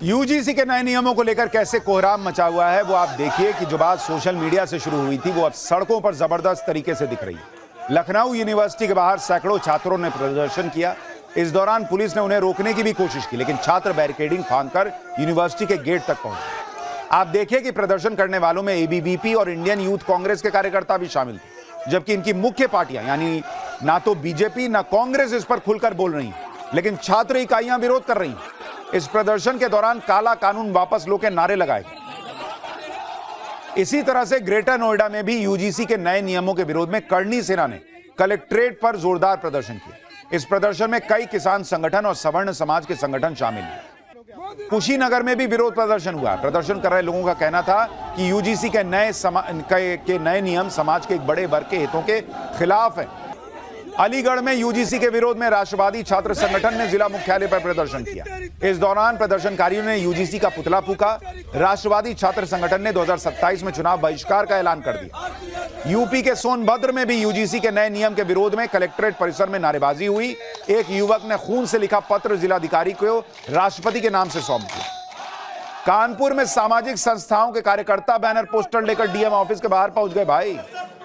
UGC के नए नियमों को लेकर कैसे कोहराम मचा हुआ है वो आप देखिए कि जो बात सोशल मीडिया से शुरू हुई थी वो अब सड़कों पर जबरदस्त तरीके से दिख रही है। लखनऊ यूनिवर्सिटी के बाहर सैकड़ों छात्रों ने प्रदर्शन किया। इस दौरान पुलिस ने उन्हें रोकने की भी कोशिश की, लेकिन छात्र बैरिकेडिंग फांदकर यूनिवर्सिटी के गेट तक पहुंचे। आप देखिए कि प्रदर्शन करने वालों में एबीवीपी और इंडियन यूथ कांग्रेस के कार्यकर्ता भी शामिल थे, जबकि इनकी मुख्य पार्टियां यानी ना तो बीजेपी ना कांग्रेस इस पर खुलकर बोल रही हैं, लेकिन छात्र इकाइयां विरोध कर रही हैं। इस प्रदर्शन के दौरान काला कानून वापस लो के नारे लगाए गए। इसी तरह से ग्रेटर नोएडा में भी यूजीसी के नए नियमों के विरोध में करनी सेना ने कलेक्ट्रेट पर जोरदार प्रदर्शन किया। इस प्रदर्शन में कई किसान संगठन और सवर्ण समाज के संगठन शामिल हैं। कुशीनगर में भी विरोध प्रदर्शन हुआ। प्रदर्शन कर रहे लोगों का कहना था कि यूजीसी के नए नियम समाज के एक बड़े वर्ग के हितों के खिलाफ हैं। अलीगढ़ में यूजीसी के विरोध में राष्ट्रवादी छात्र संगठन ने जिला मुख्यालय पर प्रदर्शन किया। इस दौरान प्रदर्शनकारियों ने यूजीसी का पुतला फूंका। राष्ट्रवादी छात्र संगठन ने 2027 में चुनाव बहिष्कार का ऐलान कर दिया। यूपी के सोनभद्र में भी यूजीसी के नए नियम के विरोध में कलेक्ट्रेट परिसर में नारेबाजी हुई। एक युवक ने खून से लिखा पत्र जिलाधिकारी को राष्ट्रपति के नाम से सौंप दिया। कानपुर में सामाजिक संस्थाओं के कार्यकर्ता बैनर पोस्टर लेकर डीएम ऑफिस के बाहर पहुंच गए। भाई,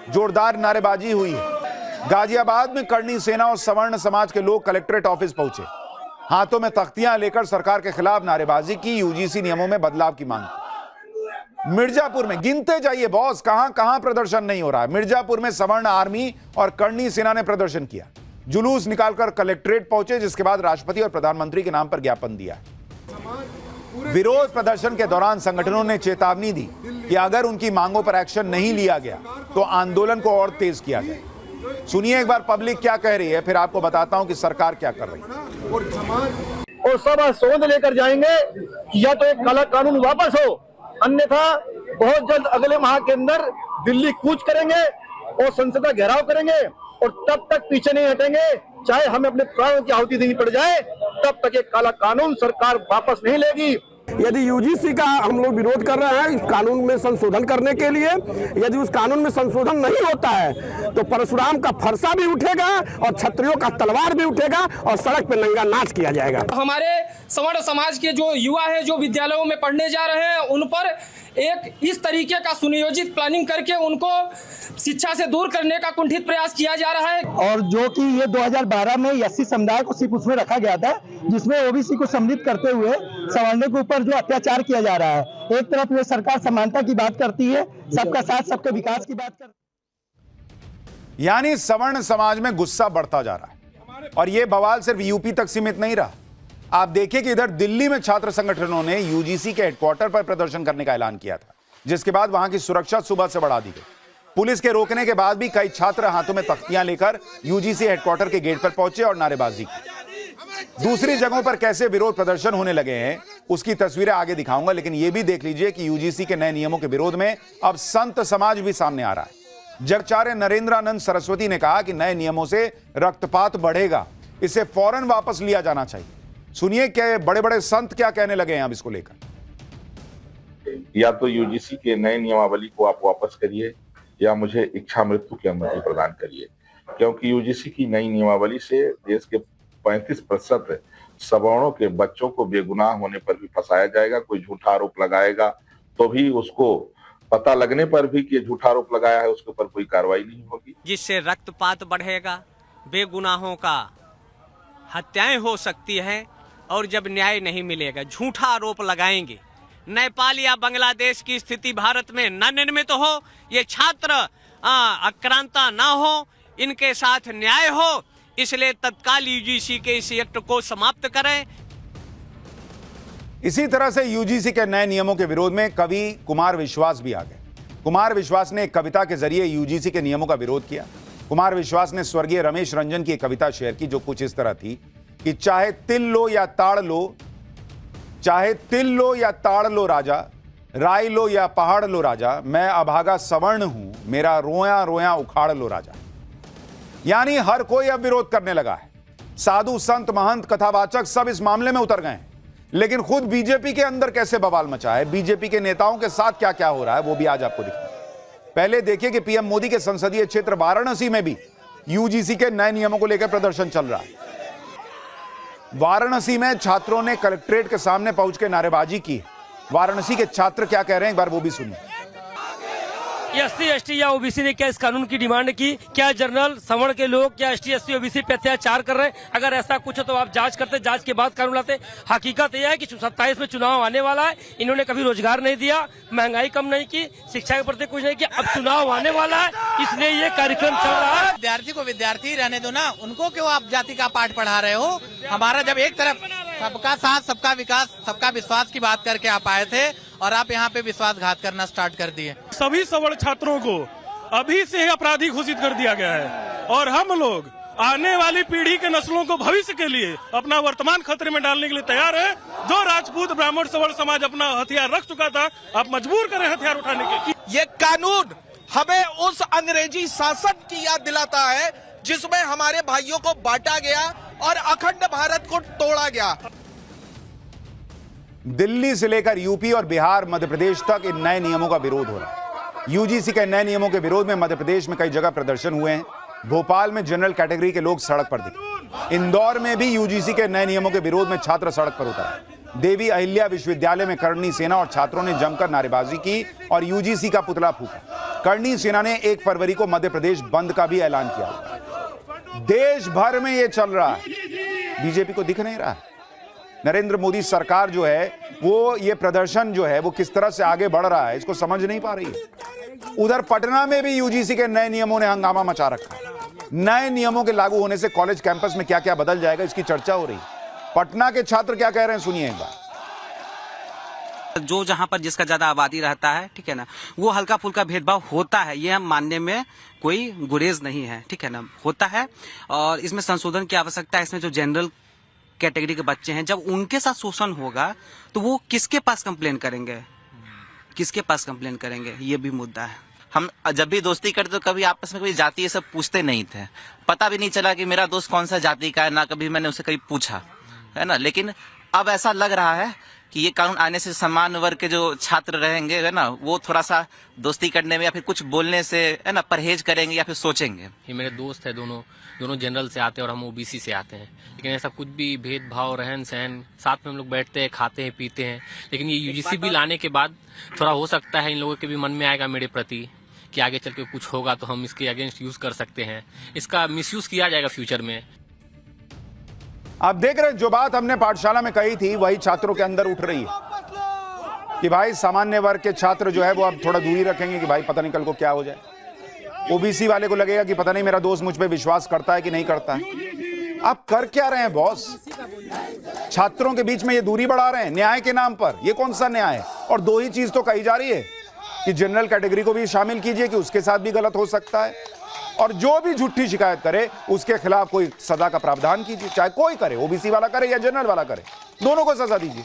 जोरदार नारेबाजी हुई है। गाजियाबाद में करनी सेना और सवर्ण समाज के लोग कलेक्ट्रेट ऑफिस पहुंचे। हाथों में तख्तियां लेकर सरकार के खिलाफ नारेबाजी की, यूजीसी नियमों में बदलाव की मांग की। मिर्जापुर में गिनते जाइए बॉस, कहां कहां प्रदर्शन नहीं हो रहा है। मिर्जापुर में सवर्ण आर्मी और करनी सेना ने प्रदर्शन किया। जुलूस निकालकर कलेक्ट्रेट पहुंचे, जिसके बाद राष्ट्रपति और प्रधानमंत्री के नाम पर ज्ञापन दिया। विरोध प्रदर्शन के दौरान संगठनों ने चेतावनी दी कि अगर उनकी मांगों पर एक्शन नहीं लिया गया तो आंदोलन को और तेज किया जाए। सुनिए एक बार पब्लिक क्या कह रही है, फिर आपको बताता हूं कि सरकार क्या कर रही है। और सब सोच लेकर जाएंगे कि या तो एक काला कानून वापस हो, अन्यथा बहुत जल्द अगले माह के अंदर दिल्ली कूच करेंगे और संसद का घेराव करेंगे और तब तक पीछे नहीं हटेंगे, चाहे हमें अपने प्राणों की आहुति देनी पड़ जाए, तब तक एक काला कानून सरकार वापस नहीं लेगी। यदि यूजीसी का हम लोग विरोध कर रहे हैं इस कानून में संशोधन करने के लिए, यदि उस कानून में संशोधन नहीं होता है तो परशुराम का फरसा भी उठेगा और क्षत्रियों का तलवार भी उठेगा और सड़क पे नंगा नाच किया जाएगा। हमारे सवर्ण समाज के जो युवा है, जो विद्यालयों में पढ़ने जा रहे हैं, उन पर एक इस तरीके का सुनियोजित प्लानिंग करके उनको शिक्षा से दूर करने का कुंठित प्रयास किया जा रहा है। और जो कि ये 2012 में एससी समुदाय को सिर्फ उसमें रखा गया था, जिसमें ओबीसी को सम्मिलित करते हुए सवर्णों के ऊपर जो अत्याचार किया जा रहा है। एक तरफ ये सरकार समानता की बात करती है, सबका साथ सबके विकास की बात करती है, यानी सवर्ण समाज में गुस्सा बढ़ता जा रहा है। और यह बवाल सिर्फ यूपी तक सीमित नहीं रहा। आप देखिए कि इधर दिल्ली में छात्र संगठनों ने यूजीसी के हेडक्वार्टर पर प्रदर्शन करने का ऐलान किया था, जिसके बाद वहां की सुरक्षा सुबह से बढ़ा दी गई। पुलिस के रोकने के बाद भी कई छात्र हाथों में तख्तियां लेकर यूजीसी हेडक्वार्टर के गेट पर पहुंचे और नारेबाजी की। दूसरी जगहों पर कैसे विरोध प्रदर्शन होने लगे हैं उसकी तस्वीरें आगे दिखाऊंगा, लेकिन यह भी देख लीजिए कि यूजीसी के नए नियमों के विरोध में अब संत समाज भी सामने आ रहा है। जगाचार्य नरेंद्रानंद सरस्वती ने कहा कि नए नियमों से रक्तपात बढ़ेगा, इसे फौरन वापस लिया जाना चाहिए। सुनिए क्या बड़े बड़े संत क्या कहने लगे हैं अब इसको लेकर। या तो यूजीसी के नए नियमावली को आप वापस करिए या मुझे इच्छा मृत्यु की अनुमति प्रदान करिए, क्योंकि यूजीसी की नई नियमावली से देश के 35% सवर्णों के बच्चों को बेगुनाह होने पर भी फंसाया जाएगा। कोई झूठा आरोप लगाएगा तो भी उसको पता लगने पर भी कि झूठा आरोप लगाया है उसके ऊपर कोई कार्रवाई नहीं होगी, जिससे रक्तपात बढ़ेगा, बेगुनाहों का हत्याएं हो सकती है और जब न्याय नहीं मिलेगा, झूठा आरोप लगाएंगे। नेपाल या बांग्लादेश की स्थिति भारत में न निर्मित हो, ये छात्र आक्रांता ना हो, इनके साथ न्याय हो, इसलिए तत्काल यूजीसी के इस एक्ट को समाप्त करें। इसी तरह से यूजीसी के नए नियमों के विरोध में कवि कुमार विश्वास भी आ गए। कुमार विश्वास ने एक कविता के जरिए यूजीसी के नियमों का विरोध किया। कुमार विश्वास ने स्वर्गीय रमेश रंजन की एक कविता शेयर की जो कुछ इस तरह थी कि चाहे तिल लो या ताड़ लो, चाहे तिल लो या ताड़ लो राजा, राय लो या पहाड़ लो राजा, मैं अभागा सवर्ण हूं, मेरा रोया रोया उखाड़ लो राजा। यानी हर कोई अब विरोध करने लगा है। साधु संत महंत कथावाचक सब इस मामले में उतर गए हैं, लेकिन खुद बीजेपी के अंदर कैसे बवाल मचा है, बीजेपी के नेताओं के साथ क्या क्या हो रहा है, वो भी आज आपको दिखाएंगे। पहले देखिए कि पीएम मोदी के संसदीय क्षेत्र वाराणसी में भी यूजीसी के नए नियमों को लेकर प्रदर्शन चल रहा है। वाराणसी में छात्रों ने कलेक्ट्रेट के सामने पहुंच के नारेबाजी की। वाराणसी के छात्र क्या कह रहे हैं, एक बार वो भी सुनिए। एससी एसटी या ओबीसी ने क्या इस कानून की डिमांड की? क्या जनरल सवर्ण के लोग क्या एसटी एससी ओबीसी पे अत्याचार कर रहे हैं? अगर ऐसा कुछ है तो आप जांच करते, जांच के बाद कानून लाते। हकीकत यह है कि 27 में चुनाव आने वाला है, इन्होंने कभी रोजगार नहीं दिया, महंगाई कम नहीं की, शिक्षा के प्रति कुछ नहीं किया। अब चुनाव आने वाला है, इसलिए ये कार्यक्रम चल रहा है। विद्यार्थी को विद्यार्थी रहने दो ना, उनको क्यों आप जाति का पाठ पढ़ा रहे हो? हमारा जब एक तरफ सबका साथ सबका विकास सबका विश्वास की बात करके आप आए थे और आप यहाँ पे विश्वासघात करना स्टार्ट कर दिए। सभी सवर्ण छात्रों को अभी से ही अपराधी घोषित कर दिया गया है और हम लोग आने वाली पीढ़ी के नस्लों को भविष्य के लिए अपना वर्तमान खतरे में डालने के लिए तैयार है। जो राजपूत ब्राह्मण सवर्ण समाज अपना हथियार रख चुका था, आप मजबूर करें हथियार उठाने के। ये कानून हमें उस अंग्रेजी शासन की याद दिलाता है जिसमें हमारे भाइयों को बांटा गया और अखंड भारत को तोड़ा गया। दिल्ली से लेकर यूपी और बिहार, मध्य प्रदेश तक इन नए नियमों का विरोध हो रहा है। यूजीसी के नए नियमों के विरोध में मध्य प्रदेश में कई जगह प्रदर्शन हुए हैं। भोपाल में जनरल कैटेगरी के लोग सड़क पर दिखे। इंदौर में भी यूजीसी के नए नियमों के विरोध में छात्र सड़क पर उतरे। देवी अहिल्या विश्वविद्यालय में करणी सेना और छात्रों ने जमकर नारेबाजी की और यूजीसी का पुतला फूका। करणी सेना ने 1 फरवरी को मध्य प्रदेश बंद का भी ऐलान किया। देश भर में यह चल रहा है, बीजेपी को दिख नहीं रहा है। नरेंद्र मोदी सरकार जो है वो ये प्रदर्शन जो है वो किस तरह से आगे बढ़ रहा है इसको समझ नहीं पा रही है। उधर पटना में भी यूजीसी के नए नियमों ने हंगामा मचा रखा है। नए नियमों के लागू होने से कॉलेज कैंपस में क्या क्या बदल जाएगा, इसकी चर्चा हो रही है। पटना के छात्र क्या कह रहे हैं, सुनिए एक बार। जो जहां पर जिसका ज्यादा आबादी रहता है, ठीक है ना, वो हल्का फुल्का भेदभाव होता है, ये हम मानने में कोई गुरेज नहीं है, ठीक है ना, होता है। और इसमें संशोधन की आवश्यकता है। इसमें जो जनरल कैटेगरी के बच्चे हैं, जब उनके साथ शोषण होगा तो वो किसके पास कंप्लेन करेंगे, किसके पास कंप्लेन करेंगे, ये भी मुद्दा है। हम जब भी दोस्ती करते तो कभी आपस में कभी जाति ये सब पूछते नहीं थे, पता भी नहीं चला कि मेरा दोस्त कौन सा जाति का है, ना कभी मैंने उसे कभी पूछा, है ना। लेकिन अब ऐसा लग रहा है कि ये कानून आने से समान वर्ग के जो छात्र रहेंगे, है ना, वो थोड़ा सा दोस्ती करने में या फिर कुछ बोलने से, है ना, परहेज करेंगे या फिर सोचेंगे। ये मेरे दोस्त है, दोनों जनरल से आते हैं और हम ओबीसी से आते हैं, लेकिन ऐसा कुछ भी भेदभाव, रहन सहन, साथ में हम लोग बैठते हैं, खाते हैं, पीते हैं। लेकिन ये यूजीसी बिल आने के बाद थोड़ा हो सकता है इन लोगों के भी मन में आएगा मेरे प्रति कि आगे चल के कुछ होगा तो हम इसके अगेंस्ट यूज कर सकते हैं, इसका मिसयूज किया जाएगा फ्यूचर में। आप देख रहे हैं, जो बात हमने पाठशाला में कही थी वही छात्रों के अंदर उठ रही है कि भाई सामान्य वर्ग के छात्र जो है वो अब थोड़ा दूरी रखेंगे कि भाई पता नहीं कल को क्या हो जाए। ओबीसी वाले को लगेगा कि पता नहीं मेरा दोस्त मुझ पे विश्वास करता है कि नहीं करता है। आप कर क्या रहे हैं बॉस? छात्रों के बीच में ये दूरी बढ़ा रहे हैं न्याय के नाम पर। ये कौन सा न्याय है? और दो ही चीज तो कही जा रही है कि जनरल कैटेगरी को भी शामिल कीजिए कि उसके साथ भी गलत हो सकता है, और जो भी झूठी शिकायत करे उसके खिलाफ कोई सजा का प्रावधान कीजिए, चाहे कोई करे, ओबीसी वाला करे या जनरल वाला करे, दोनों को सजा दीजिए।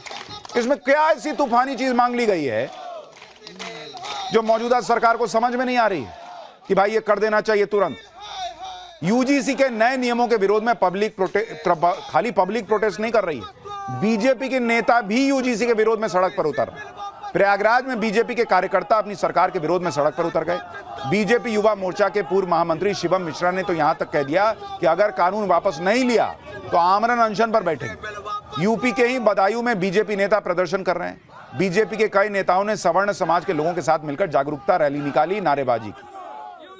इसमें क्या ऐसी तूफानी चीज मांग ली गई है जो मौजूदा सरकार को समझ में नहीं आ रही है कि भाई ये कर देना चाहिए तुरंत। यूजीसी के नए नियमों के विरोध में खाली पब्लिक प्रोटेस्ट नहीं कर रही है, बीजेपी के नेता भी यूजीसी के विरोध में सड़क पर उतर रहे हैं। प्रयागराज में बीजेपी के कार्यकर्ता अपनी सरकार के विरोध में सड़क पर उतर गए। बीजेपी युवा मोर्चा के पूर्व महामंत्री शिवम मिश्रा ने तो यहां तक कह दिया कि अगर कानून वापस नहीं लिया तो आमरण अनशन पर बैठेंगे। यूपी के ही बदायूं में बीजेपी नेता प्रदर्शन कर रहे हैं। बीजेपी के कई नेताओं ने सवर्ण समाज के लोगों के साथ मिलकर जागरूकता रैली निकाली, नारेबाजी की।